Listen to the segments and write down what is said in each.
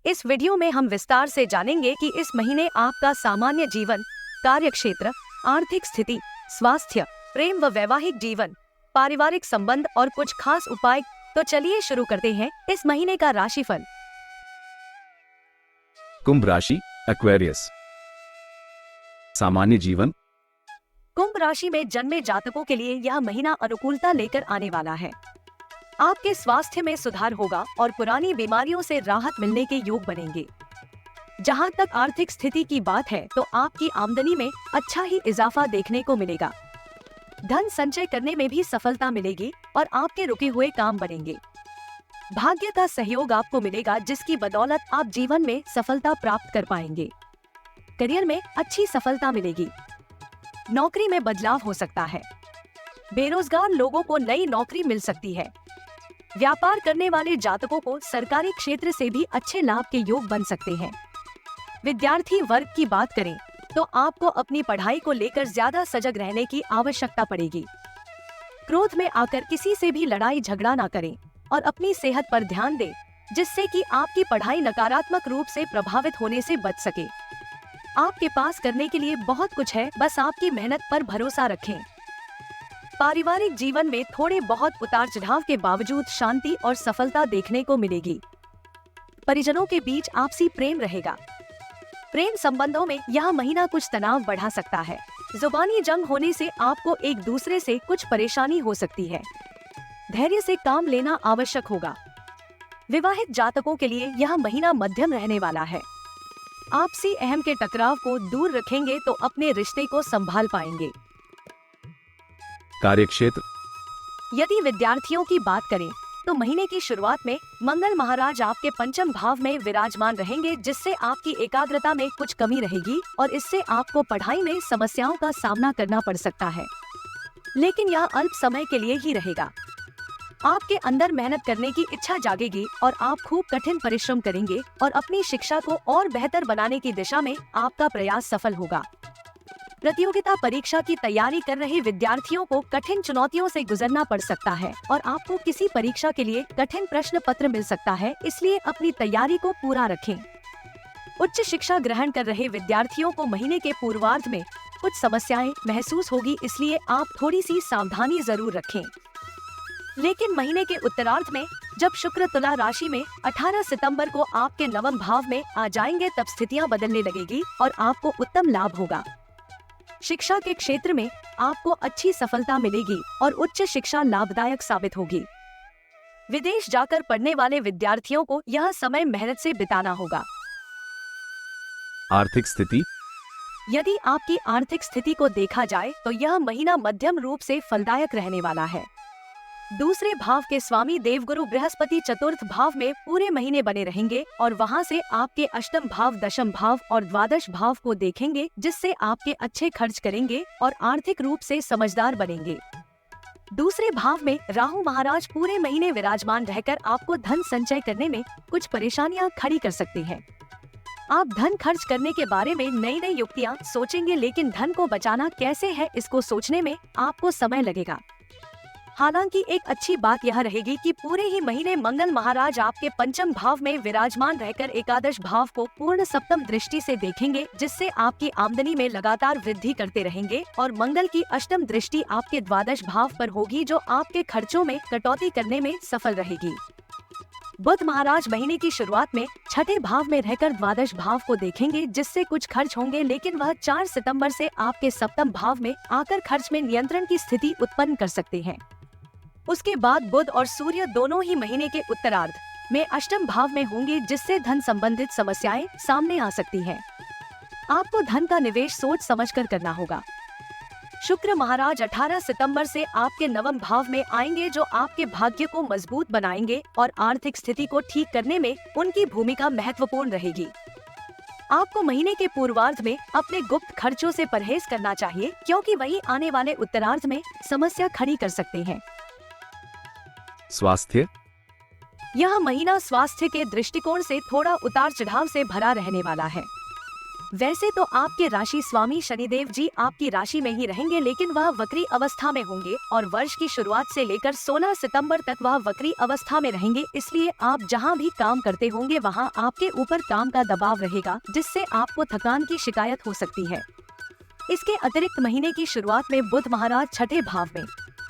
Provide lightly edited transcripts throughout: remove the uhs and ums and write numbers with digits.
इस वीडियो में हम विस्तार से जानेंगे कि इस महीने आपका सामान्य जीवन, कार्यक्षेत्र, आर्थिक स्थिति, स्वास्थ्य, प्रेम व वैवाहिक जीवन, पारिवारिक संबंध और कुछ खास उपाय। तो चलिए शुरू करते हैं इस महीने का राशिफल। कुंभ राशि, एक्वेरियस। सामान्य जीवन। कुंभ राशि में जन्मे जातकों के लिए यह महीना अनुकूलता लेकर आने वाला है। आपके स्वास्थ्य में सुधार होगा और पुरानी बीमारियों से राहत मिलने के योग बनेंगे। जहां तक आर्थिक स्थिति की बात है तो आपकी आमदनी में अच्छा ही इजाफा देखने को मिलेगा। धन संचय करने में भी सफलता मिलेगी और आपके रुके हुए काम बनेंगे। भाग्य का सहयोग आपको मिलेगा, जिसकी बदौलत आप जीवन में सफलता प्राप्त कर पाएंगे। करियर में अच्छी सफलता मिलेगी। नौकरी में बदलाव हो सकता है। बेरोजगार लोगों को नई नौकरी मिल सकती है। व्यापार करने वाले जातकों को सरकारी क्षेत्र से भी अच्छे लाभ के योग बन सकते हैं। विद्यार्थी वर्ग की बात करें तो आपको अपनी पढ़ाई को लेकर ज्यादा सजग रहने की आवश्यकता पड़ेगी। क्रोध में आकर किसी से भी लड़ाई झगड़ा ना करें और अपनी सेहत पर ध्यान दें, जिससे कि आपकी पढ़ाई नकारात्मक रूप से प्रभावित होने से बच सके। आपके पास करने के लिए बहुत कुछ है, बस आपकी मेहनत पर भरोसा रखें। पारिवारिक जीवन में थोड़े बहुत उतार चढ़ाव के बावजूद शांति और सफलता देखने को मिलेगी। परिजनों के बीच आपसी प्रेम रहेगा। प्रेम संबंधों में यह महीना कुछ तनाव बढ़ा सकता है। जुबानी जंग होने से आपको एक दूसरे से कुछ परेशानी हो सकती है। धैर्य से काम लेना आवश्यक होगा। विवाहित जातकों के लिए यह महीना मध्यम रहने वाला है। आपसी अहम के टकराव को दूर रखेंगे तो अपने रिश्ते को संभाल पाएंगे। कार्यक्षेत्र। यदि विद्यार्थियों की बात करें तो महीने की शुरुआत में मंगल महाराज आपके पंचम भाव में विराजमान रहेंगे, जिससे आपकी एकाग्रता में कुछ कमी रहेगी और इससे आपको पढ़ाई में समस्याओं का सामना करना पड़ सकता है। लेकिन यह अल्प समय के लिए ही रहेगा। आपके अंदर मेहनत करने की इच्छा जागेगी और आप खूब कठिन परिश्रम करेंगे और अपनी शिक्षा को और बेहतर बनाने की दिशा में आपका प्रयास सफल होगा। प्रतियोगिता परीक्षा की तैयारी कर रहे विद्यार्थियों को कठिन चुनौतियों से गुजरना पड़ सकता है और आपको किसी परीक्षा के लिए कठिन प्रश्न पत्र मिल सकता है, इसलिए अपनी तैयारी को पूरा रखें। उच्च शिक्षा ग्रहण कर रहे विद्यार्थियों को महीने के पूर्वार्ध में कुछ समस्याएं महसूस होगी, इसलिए आप थोड़ी सी सावधानी जरूर रखें। लेकिन महीने के उत्तरार्ध में जब शुक्र तुला राशि में 18 सितंबर को आपके नवम भाव में आ जाएंगे, तब स्थितियां बदलने लगेगी और आपको उत्तम लाभ होगा। शिक्षा के क्षेत्र में आपको अच्छी सफलता मिलेगी और उच्च शिक्षा लाभदायक साबित होगी। विदेश जाकर पढ़ने वाले विद्यार्थियों को यह समय मेहनत से बिताना होगा। आर्थिक स्थिति। यदि आपकी आर्थिक स्थिति को देखा जाए तो यह महीना मध्यम रूप से फलदायक रहने वाला है। दूसरे भाव के स्वामी देवगुरु बृहस्पति चतुर्थ भाव में पूरे महीने बने रहेंगे और वहां से आपके अष्टम भाव, दशम भाव और द्वादश भाव को देखेंगे, जिससे आपके अच्छे खर्च करेंगे और आर्थिक रूप से समझदार बनेंगे। दूसरे भाव में राहु महाराज पूरे महीने विराजमान रहकर आपको धन संचय करने में कुछ परेशानियां खड़ी कर सकते हैं। आप धन खर्च करने के बारे में नई नई युक्तियां सोचेंगे, लेकिन धन को बचाना कैसे है इसको सोचने में आपको समय लगेगा। हालांकि एक अच्छी बात यह रहेगी कि पूरे ही महीने मंगल महाराज आपके पंचम भाव में विराजमान रहकर एकादश भाव को पूर्ण सप्तम दृष्टि से देखेंगे, जिससे आपकी आमदनी में लगातार वृद्धि करते रहेंगे और मंगल की अष्टम दृष्टि आपके द्वादश भाव पर होगी, जो आपके खर्चों में कटौती करने में सफल रहेगी। बुध महाराज महीने की शुरुआत में छठे भाव में रहकर द्वादश भाव को देखेंगे, जिससे कुछ खर्च होंगे, लेकिन वह 4 सितंबर से आपके सप्तम भाव में आकर खर्च में नियंत्रण की स्थिति उत्पन्न कर सकते हैं। उसके बाद बुध और सूर्य दोनों ही महीने के उत्तरार्ध में अष्टम भाव में होंगे, जिससे धन संबंधित समस्याएं सामने आ सकती हैं। आपको धन का निवेश सोच समझकर करना होगा। शुक्र महाराज 18 सितंबर से आपके नवम भाव में आएंगे, जो आपके भाग्य को मजबूत बनाएंगे और आर्थिक स्थिति को ठीक करने में उनकी भूमिका महत्वपूर्ण रहेगी। आपको महीने के पूर्वार्ध में अपने गुप्त खर्चों से परहेज करना चाहिए, क्योंकि वही आने वाले उत्तरार्ध में समस्या खड़ी कर सकते हैं। स्वास्थ्य। यह महीना स्वास्थ्य के दृष्टिकोण से थोड़ा उतार चढ़ाव से भरा रहने वाला है। वैसे तो आपके राशि स्वामी शनिदेव जी आपकी राशि में ही रहेंगे, लेकिन वह वक्री अवस्था में होंगे और वर्ष की शुरुआत से लेकर 16 सितंबर तक वह वक्री अवस्था में रहेंगे। इसलिए आप जहां भी काम करते होंगे वहां आपके ऊपर काम का दबाव रहेगा, जिससे आपको थकान की शिकायत हो सकती है। इसके अतिरिक्त महीने की शुरुआत में बुध महाराज छठे भाव में,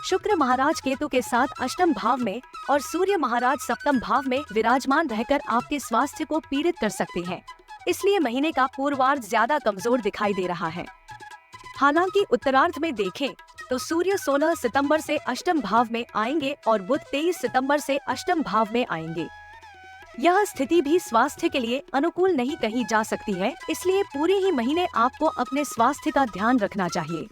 शुक्र महाराज केतु के साथ अष्टम भाव में और सूर्य महाराज सप्तम भाव में विराजमान रहकर आपके स्वास्थ्य को पीड़ित कर सकते हैं। इसलिए महीने का पूर्वार्ध ज्यादा कमजोर दिखाई दे रहा है। हालांकि उत्तरार्ध में देखें तो सूर्य 16 सितंबर से अष्टम भाव में आएंगे और बुध 23 सितंबर से अष्टम भाव में आएंगे। यह स्थिति भी स्वास्थ्य के लिए अनुकूल नहीं कही जा सकती है, इसलिए पूरे ही महीने आपको अपने स्वास्थ्य का ध्यान रखना चाहिए।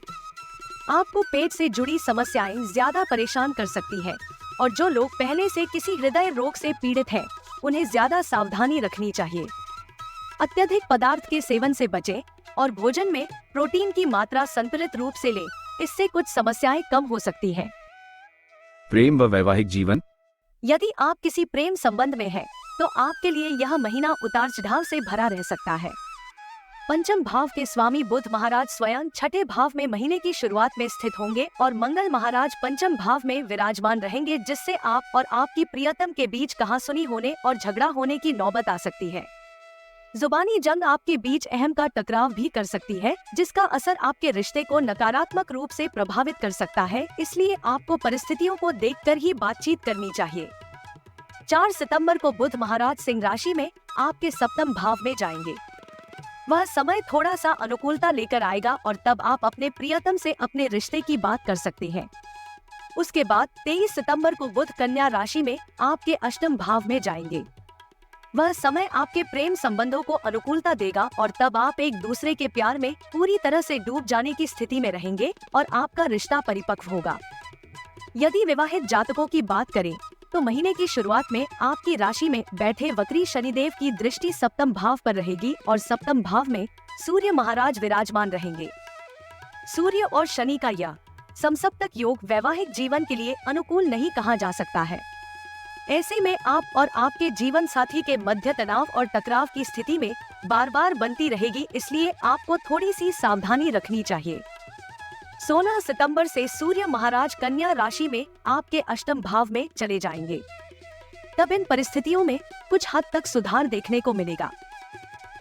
आपको पेट से जुड़ी समस्याएं ज्यादा परेशान कर सकती है और जो लोग पहले से किसी हृदय रोग से पीड़ित हैं, उन्हें ज्यादा सावधानी रखनी चाहिए। अत्यधिक पदार्थ के सेवन से बचें और भोजन में प्रोटीन की मात्रा संतुलित रूप से लें, इससे कुछ समस्याएं कम हो सकती हैं। प्रेम व वैवाहिक जीवन। यदि आप किसी प्रेम संबंध में हैं, तो आपके लिए यह महीना उतार चढ़ाव से भरा रह सकता है। पंचम भाव के स्वामी बुध महाराज स्वयं छठे भाव में महीने की शुरुआत में स्थित होंगे और मंगल महाराज पंचम भाव में विराजमान रहेंगे, जिससे आप और आपकी प्रियतम के बीच कहासुनी होने और झगड़ा होने की नौबत आ सकती है। जुबानी जंग आपके बीच अहम का टकराव भी कर सकती है, जिसका असर आपके रिश्ते को नकारात्मक रूप से प्रभावित कर सकता है। इसलिए आपको परिस्थितियों को देखकर ही बातचीत करनी चाहिए। 4 सितंबर को बुध महाराज सिंह राशि में आपके सप्तम भाव में जाएंगे। वह समय थोड़ा सा अनुकूलता लेकर आएगा और तब आप अपने प्रियतम से अपने रिश्ते की बात कर सकते हैं। उसके बाद 23 सितंबर को बुध कन्या राशि में आपके अष्टम भाव में जाएंगे। वह समय आपके प्रेम संबंधों को अनुकूलता देगा और तब आप एक दूसरे के प्यार में पूरी तरह से डूब जाने की स्थिति में रहेंगे और आपका रिश्ता परिपक्व होगा। यदि विवाहित जातकों की बात करें तो महीने की शुरुआत में आपकी राशि में बैठे वक्री शनिदेव की दृष्टि सप्तम भाव पर रहेगी और सप्तम भाव में सूर्य महाराज विराजमान रहेंगे। सूर्य और शनि का यह समसप्तक योग वैवाहिक जीवन के लिए अनुकूल नहीं कहा जा सकता है। ऐसे में आप और आपके जीवन साथी के मध्य तनाव और टकराव की स्थिति में बार बार बनती रहेगी, इसलिए आपको थोड़ी सी सावधानी रखनी चाहिए। 16 सितंबर से सूर्य महाराज कन्या राशि में आपके अष्टम भाव में चले जाएंगे। तब इन परिस्थितियों में कुछ हद तक सुधार देखने को मिलेगा।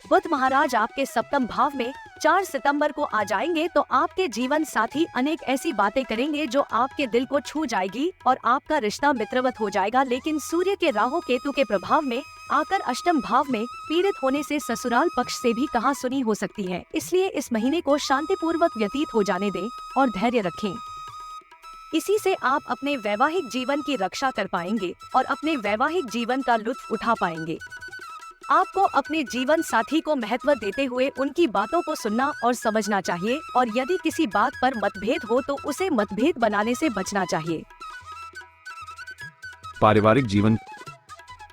बुध महाराज आपके सप्तम भाव में 4 सितंबर को आ जाएंगे, तो आपके जीवन साथी अनेक ऐसी बातें करेंगे जो आपके दिल को छू जाएगी और आपका रिश्ता मित्रवत हो जाएगा। लेकिन सूर्य के राहु केतु के प्रभाव में आकर अष्टम भाव में पीड़ित होने से ससुराल पक्ष से भी कहासुनी हो सकती है। इसलिए इस महीने को शांतिपूर्वक व्यतीत हो जाने दें और धैर्य रखें। इसी से आप अपने वैवाहिक जीवन की रक्षा कर पाएंगे और अपने वैवाहिक जीवन का लुत्फ उठा पाएंगे। आपको अपने जीवन साथी को महत्व देते हुए उनकी बातों को सुनना और समझना चाहिए और यदि किसी बात पर मतभेद हो तो उसे मतभेद बनाने से बचना चाहिए। पारिवारिक जीवन।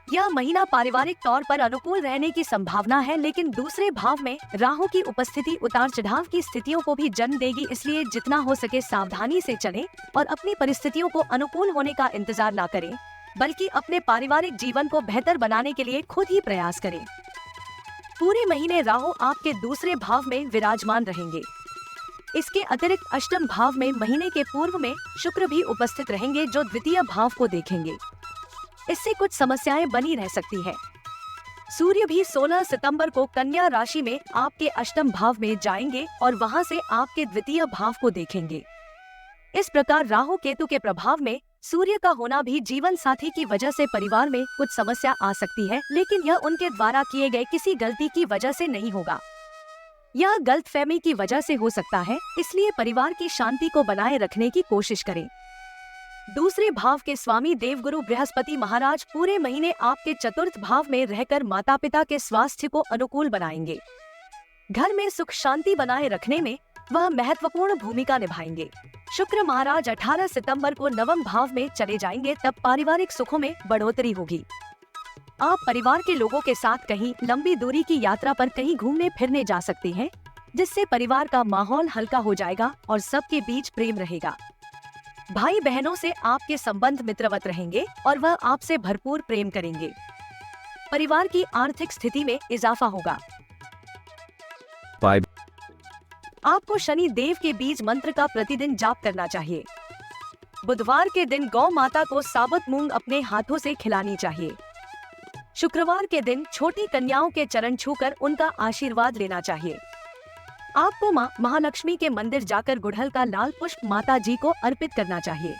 यह महीना पारिवारिक तौर पर अनुकूल रहने की संभावना है, लेकिन दूसरे भाव में राहु की उपस्थिति उतार चढ़ाव की स्थितियों को भी जन्म देगी। इसलिए जितना हो सके सावधानी से चलें और अपनी परिस्थितियों को अनुकूल होने का इंतजार न करें, बल्कि अपने पारिवारिक जीवन को बेहतर बनाने के लिए खुद ही प्रयास करें। पूरे महीने राहु आपके दूसरे भाव में विराजमान रहेंगे। इसके अतिरिक्त अष्टम भाव में महीने के पूर्व में शुक्र भी उपस्थित रहेंगे, जो द्वितीय भाव को देखेंगे। इससे कुछ समस्याएं बनी रह सकती हैं। सूर्य भी 16 सितंबर को कन्या राशि में आपके अष्टम भाव में जाएंगे और वहां से आपके द्वितीय भाव को देखेंगे। इस प्रकार राहु केतु के प्रभाव में सूर्य का होना भी जीवन साथी की वजह से परिवार में कुछ समस्या आ सकती है, लेकिन यह उनके द्वारा किए गए किसी गलती की वजह से नहीं होगा। यह गलतफहमी की वजह से हो सकता है, इसलिए परिवार की शांति को बनाए रखने की कोशिश करें। दूसरे भाव के स्वामी देवगुरु बृहस्पति महाराज पूरे महीने आपके चतुर्थ भाव में रहकर माता पिता के स्वास्थ्य को अनुकूल बनाएंगे। घर में सुख शांति बनाए रखने में वह महत्वपूर्ण भूमिका निभाएंगे। शुक्र महाराज 18 सितंबर को नवम भाव में चले जाएंगे, तब पारिवारिक सुखों में बढ़ोतरी होगी। आप परिवार के लोगों के साथ कहीं लंबी दूरी की यात्रा पर कहीं घूमने फिरने जा सकते हैं, जिससे परिवार का माहौल हल्का हो जाएगा और सबके बीच प्रेम रहेगा। भाई बहनों से आपके संबंध मित्रवत रहेंगे और वह आपसे भरपूर प्रेम करेंगे। परिवार की आर्थिक स्थिति में इजाफा होगा। उपाय। आपको शनि देव के बीज मंत्र का प्रतिदिन जाप करना चाहिए। बुधवार के दिन गौ माता को साबुत मूंग अपने हाथों से खिलानी चाहिए। शुक्रवार के दिन छोटी कन्याओं के चरण छूकर उनका आशीर्वाद लेना चाहिए। आपको मां महालक्ष्मी के मंदिर जाकर गुड़हल का लाल पुष्प माता जी को अर्पित करना चाहिए।